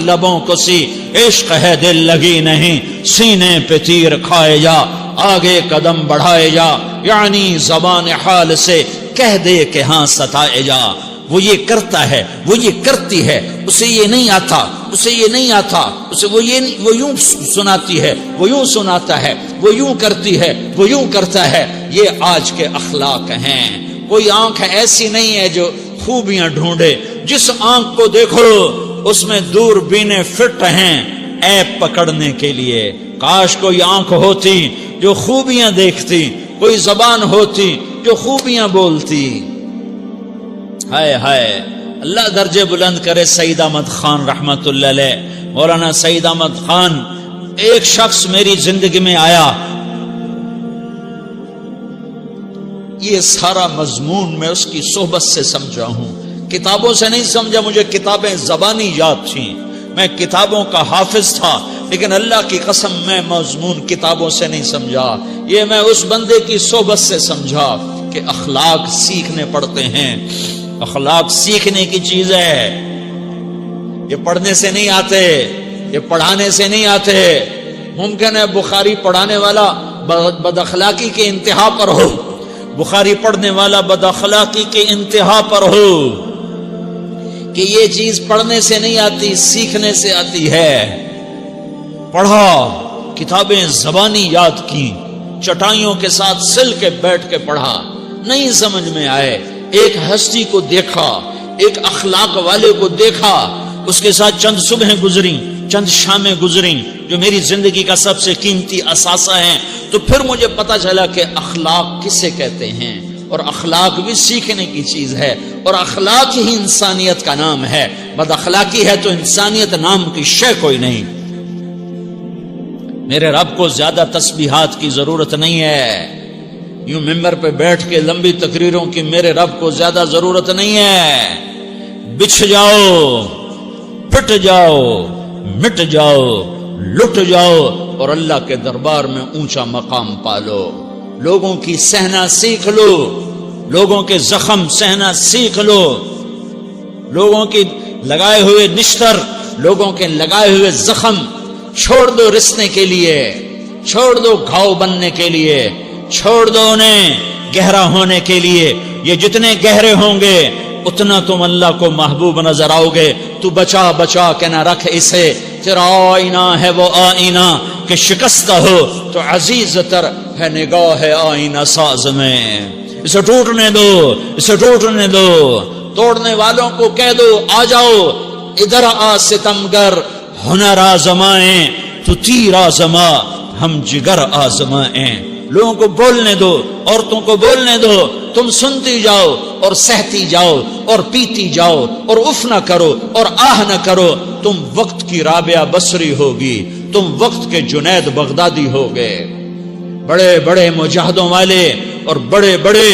لبوں کو سی عشق ہے دل لگی نہیں، سینے پہ تیر کھائے جا، آگے قدم بڑھائے جا، یعنی زبان حال سے کہہ دے کہ ہاں ستائے جا۔ وہ یہ کرتا ہے، وہ یہ کرتی ہے، اسے یہ نہیں آتا، اسے یہ نہیں آتا، اسے وہ یوں سناتی ہے، وہ یوں سناتا ہے، وہ یوں کرتی ہے، وہ یوں کرتا ہے۔ یہ آج کے اخلاق ہیں۔ کوئی آنکھ ایسی نہیں ہے جو خوبیاں ڈھونڈے، جس آنکھ کو دیکھو اس میں دوربینیں فٹ ہیں عیب پکڑنے کے لیے۔ کاش کوئی آنکھ ہوتی جو خوبیاں دیکھتی، کوئی زبان ہوتی جو خوبیاں بولتی۔ ہائے ہائے، اللہ درجے بلند کرے سعید احمد خان رحمت اللہ علیہ۔ مولانا سعید احمد خان، ایک شخص میری زندگی میں آیا، یہ سارا مضمون میں اس کی صحبت سے سمجھا ہوں، کتابوں سے نہیں سمجھا۔ مجھے کتابیں زبانی یاد تھیں، میں کتابوں کا حافظ تھا، لیکن اللہ کی قسم میں مضمون کتابوں سے نہیں سمجھا، یہ میں اس بندے کی صحبت سے سمجھا کہ اخلاق سیکھنے پڑتے ہیں۔ اخلاق سیکھنے کی چیز ہے، یہ پڑھنے سے نہیں آتے، یہ پڑھانے سے نہیں آتے۔ ممکن ہے بخاری پڑھانے والا بد اخلاقی کے انتہا پر ہو، بخاری پڑھنے والا بد اخلاقی کے انتہا پر ہو، کہ یہ چیز پڑھنے سے نہیں آتی، سیکھنے سے آتی ہے۔ پڑھا، کتابیں زبانی یاد کی، چٹائیوں کے ساتھ سل کے بیٹھ کے پڑھا، نہیں سمجھ میں آئے، ایک ہستی کو دیکھا، ایک اخلاق والے کو دیکھا، اس کے ساتھ چند صبحیں گزری، چند شامیں گزری جو میری زندگی کا سب سے قیمتی اثاثہ ہیں، تو پھر مجھے پتا چلا کہ اخلاق کسے کہتے ہیں، اور اخلاق بھی سیکھنے کی چیز ہے، اور اخلاق ہی انسانیت کا نام ہے۔ بد اخلاقی ہے تو انسانیت نام کی شے کوئی نہیں۔ میرے رب کو زیادہ تسبیحات کی ضرورت نہیں ہے، یوں ممبر پہ بیٹھ کے لمبی تقریروں کی میرے رب کو زیادہ ضرورت نہیں ہے۔ بچھ جاؤ، پٹ جاؤ، مٹ جاؤ، لٹ جاؤ، اور اللہ کے دربار میں اونچا مقام پالو۔ لوگوں کی سہنا سیکھ لو، لوگوں کے زخم سہنا سیکھ لو، لوگوں کی لگائے ہوئے نشتر، لوگوں کے لگائے ہوئے زخم چھوڑ دو رسنے کے لیے، چھوڑ دو گھاؤ بننے کے لیے، چھوڑ دو انہیں گہرا ہونے کے لیے۔ یہ جتنے گہرے ہوں گے اتنا تم اللہ کو محبوب نظر آؤ گے۔ تو بچا بچا کے نہ رکھ اسے، تیرا آئینہ ہے وہ آئینہ کہ شکستہ ہو تو عزیز تر ہے نگاہ آئینہ ساز میں۔ اسے ٹوٹنے دو، اسے ٹوٹنے دو۔ توڑنے والوں کو کہہ دو آ جاؤ، ادھر آ ستمگر، ہنر آزمائیں تو تیر آزما، ہم جگر آزمائیں۔ لوگوں کو بولنے دو، عورتوں کو بولنے دو، تم سنتی جاؤ اور سہتی جاؤ اور پیتی جاؤ اور اف نہ کرو اور آہ نہ کرو۔ تم وقت کی رابعہ بصری ہوگی، تم وقت کے جنید بغدادی ہوگے۔ بڑے بڑے مجاہدوں والے اور بڑے بڑے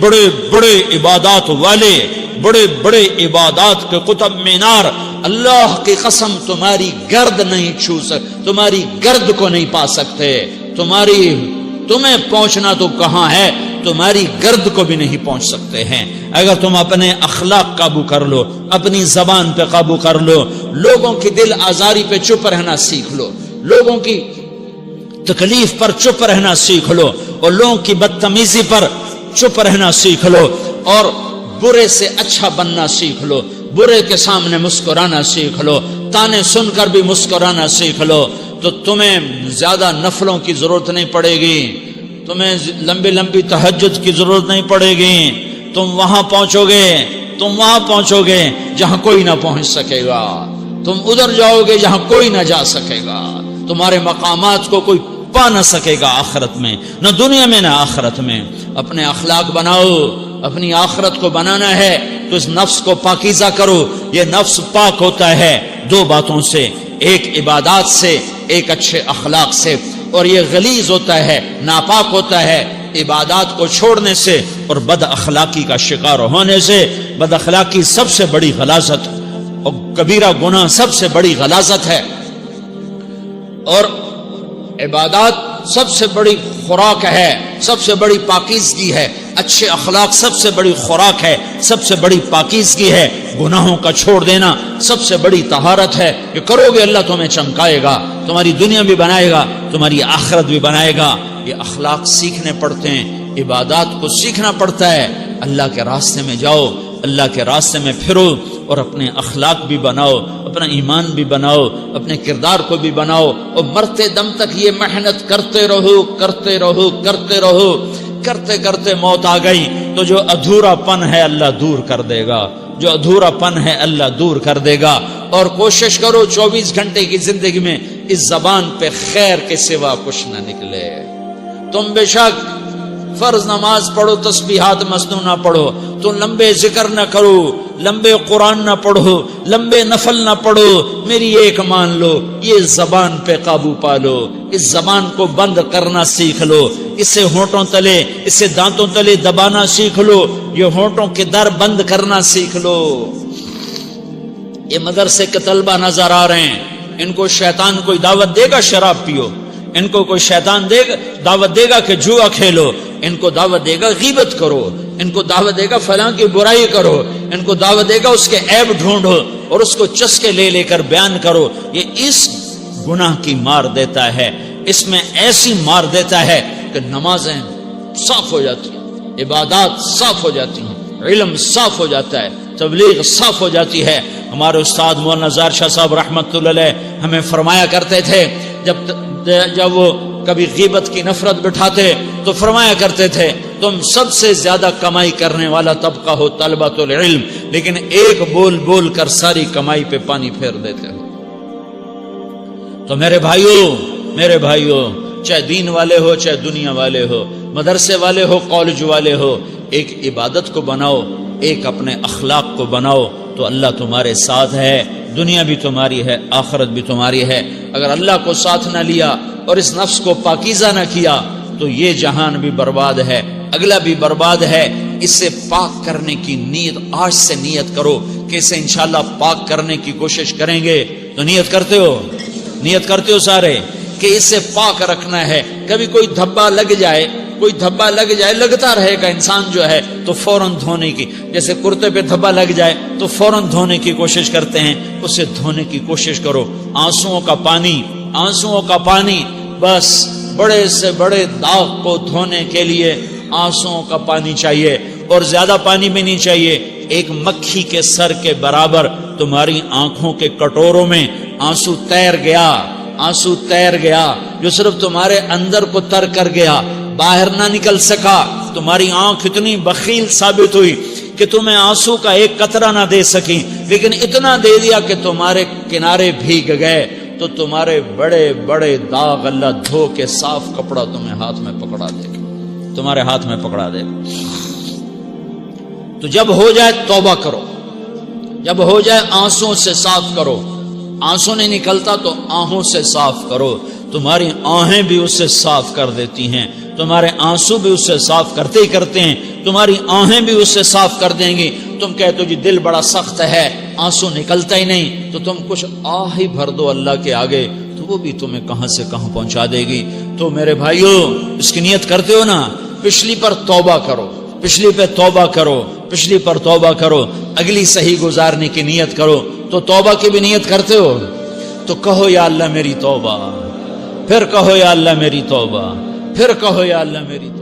بڑے بڑے عبادات والے، بڑے بڑے عبادات کے قطب مینار، اللہ کی قسم تمہاری گرد نہیں چھو سکتے، تمہاری گرد کو نہیں پا سکتے۔ تمہیں پہنچنا تو کہاں ہے، تمہاری گرد کو بھی نہیں پہنچ سکتے ہیں۔ اگر تم اپنے اخلاق قابو کر لو، اپنی زبان پہ قابو کر لو، لوگوں کی دل آزاری پہ چپ رہنا سیکھ لو، لوگوں کی تکلیف پر چپ رہنا سیکھ لو، اور لوگوں کی بدتمیزی پر چپ رہنا سیکھ لو، اور برے سے اچھا بننا سیکھ لو، برے کے سامنے مسکرانا سیکھ لو، تانے سن کر بھی مسکرانا سیکھ لو، تو تمہیں زیادہ نفلوں کی ضرورت نہیں پڑے گی، تمہیں لمبی لمبی تہجد کی ضرورت نہیں پڑے گی۔ تم وہاں پہنچو گے، تم وہاں پہنچو گے جہاں کوئی نہ پہنچ سکے گا، تم ادھر جاؤ گے جہاں کوئی نہ جا سکے گا، تمہارے مقامات کو کوئی پا نہ سکے گا آخرت میں، نہ دنیا میں نہ آخرت میں۔ اپنے اخلاق بناؤ، اپنی آخرت کو بنانا ہے تو اس نفس کو پاکیزہ کرو۔ یہ نفس پاک ہوتا ہے دو باتوں سے، ایک عبادات سے، ایک اچھے اخلاق سے، اور یہ غلیظ ہوتا ہے، ناپاک ہوتا ہے عبادات کو چھوڑنے سے اور بد اخلاقی کا شکار ہونے سے۔ بد اخلاقی سب سے بڑی غلاظت اور کبیرہ گناہ سب سے بڑی غلاظت ہے، اور عبادات سب سے بڑی خوراک ہے، سب سے بڑی پاکیزگی ہے، اچھے اخلاق سب سے بڑی خوراک ہے، سب سے بڑی پاکیزگی ہے، گناہوں کا چھوڑ دینا سب سے بڑی طہارت ہے۔ یہ کرو گے اللہ تمہیں چمکائے گا، تمہاری دنیا بھی بنائے گا، تمہاری آخرت بھی بنائے گا۔ یہ اخلاق سیکھنے پڑتے ہیں، عبادات کو سیکھنا پڑتا ہے۔ اللہ کے راستے میں جاؤ، اللہ کے راستے میں پھرو، اور اپنے اخلاق بھی بناؤ، اپنا ایمان بھی بناؤ، اپنے کردار کو بھی بناؤ، اور مرتے دم تک یہ محنت کرتے رہو کرتے رہو کرتے رہو۔ کرتے کرتے موت آ گئی تو جو ادھورا پن ہے اللہ دور کر دے گا، جو ادھورا پن ہے اللہ دور کر دے گا۔ اور کوشش کرو 24 گھنٹے کی زندگی میں اس زبان پہ خیر کے سوا کچھ نہ نکلے۔ تم بے شک فرض نماز پڑھو، تسبیحات مسنون نہ پڑھو، تو لمبے ذکر نہ کرو، لمبے قرآن نہ پڑھو، لمبے نفل نہ پڑھو، میری ایک مان لو، یہ زبان پہ قابو پالو، اس زبان کو بند کرنا سیکھ لو، اسے ہونٹوں تلے، اسے دانتوں تلے دبانا سیکھ لو، یہ ہونٹوں کے در بند کرنا سیکھ لو۔ یہ مدرسے کے طلبہ نظر آ رہے ہیں، ان کو شیطان کوئی دعوت دے گا شراب پیو، ان کو کوئی شیطان دعوت دے گا کہ جوا کھیلو، ان کو دعوت دے گا غیبت کرو، ان کو دعوت دے گا فلاں کی برائی کرو، ان کو دعوت دے گا اس کے عیب ڈھونڈو اور اس کو چسکے لے لے کر بیان کرو۔ یہ اس گناہ کی مار دیتا ہے، اس میں ایسی مار دیتا ہے کہ نمازیں صاف ہو جاتی ہیں، عبادات صاف ہو جاتی ہیں، علم صاف ہو جاتا ہے، تبلیغ صاف ہو جاتی ہے۔ ہمارے استاد مولانا زار شاہ صاحب رحمت اللہ علیہ ہمیں فرمایا کرتے تھے، جب وہ کبھی غیبت کی نفرت بٹھاتے تو فرمایا کرتے تھے تم سب سے زیادہ کمائی کرنے والا طبقہ ہو طلبۃ العلم، لیکن ایک بول بول کر ساری کمائی پہ پانی پھیر دیتے ہو۔ تو میرے بھائیوں چاہے دین والے ہو چاہے دنیا والے ہو، مدرسے والے ہو کالج والے ہو، ایک عبادت کو بناؤ، ایک اپنے اخلاق کو بناؤ، تو اللہ تمہارے ساتھ ہے، دنیا بھی تمہاری ہے، آخرت بھی تمہاری ہے۔ اگر اللہ کو ساتھ نہ لیا اور اس نفس کو پاکیزہ نہ کیا تو یہ جہان بھی برباد ہے، اگلا بھی برباد ہے۔ اسے پاک کرنے کی نیت آج سے نیت کرو کہ اسے انشاءاللہ پاک کرنے کی کوشش کریں گے۔ تو نیت کرتے ہو سارے کہ اسے پاک رکھنا ہے۔ کبھی کوئی دھبا لگ جائے، لگتا رہے گا انسان جو ہے تو فوراً دھونے کی، جیسے کرتے پہ دھبا لگ جائے تو فوراً دھونے کی کوشش کرتے ہیں، اسے دھونے کی کوشش کرو۔ آنسوؤں کا پانی بس بڑے سے بڑے داغ کو دھونے کے لیے آنسوؤں کا پانی چاہیے، اور زیادہ پانی بھی نہیں چاہیے۔ ایک مکھی کے سر کے برابر تمہاری آنکھوں کے کٹوروں میں آنسو تیر گیا جو صرف تمہارے اندر کو تر کر گیا، باہر نہ نکل سکا۔ تمہاری آنکھ اتنی بخیل ثابت ہوئی کہ تمہیں آنسو کا ایک قطرہ نہ دے سکی، لیکن اتنا دے دیا کہ تمہارے کنارے بھیگ گئے۔ تو تمہارے بڑے بڑے داغ اللہ دھو کے صاف کپڑا تمہیں ہاتھ میں پکڑا دے گا، تمہارے ہاتھ میں پکڑا دے گا۔ تو جب ہو جائے توبہ کرو، جب ہو جائے آنسوں سے صاف کرو۔ آنسو نہیں نکلتا تو آہوں سے صاف کرو، تمہاری آہیں بھی اسے صاف کر دیتی ہیں، تمہارے آنسو بھی اسے صاف کرتے ہی کرتے ہیں، تمہاری آہیں بھی اسے صاف کر دیں گی۔ تم کہتے ہو جی دل بڑا سخت ہے، آنسو نکلتا ہی نہیں، تو تم کچھ آہ ہی بھر دو اللہ کے آگے، تو وہ بھی تمہیں کہاں سے کہاں پہنچا دے گی۔ تو میرے بھائیوں اس کی نیت کرتے ہو نا، پچھلی پر توبہ کرو، پچھلی پہ توبہ کرو، پچھلی پر توبہ کرو، اگلی صحیح گزارنے کی نیت کرو۔ تو توبہ کی بھی نیت کرتے ہو تو کہو یا اللہ میری توبہ، پھر کہو یا اللہ میری توبہ، پھر کہو یا اللہ میری توبہ۔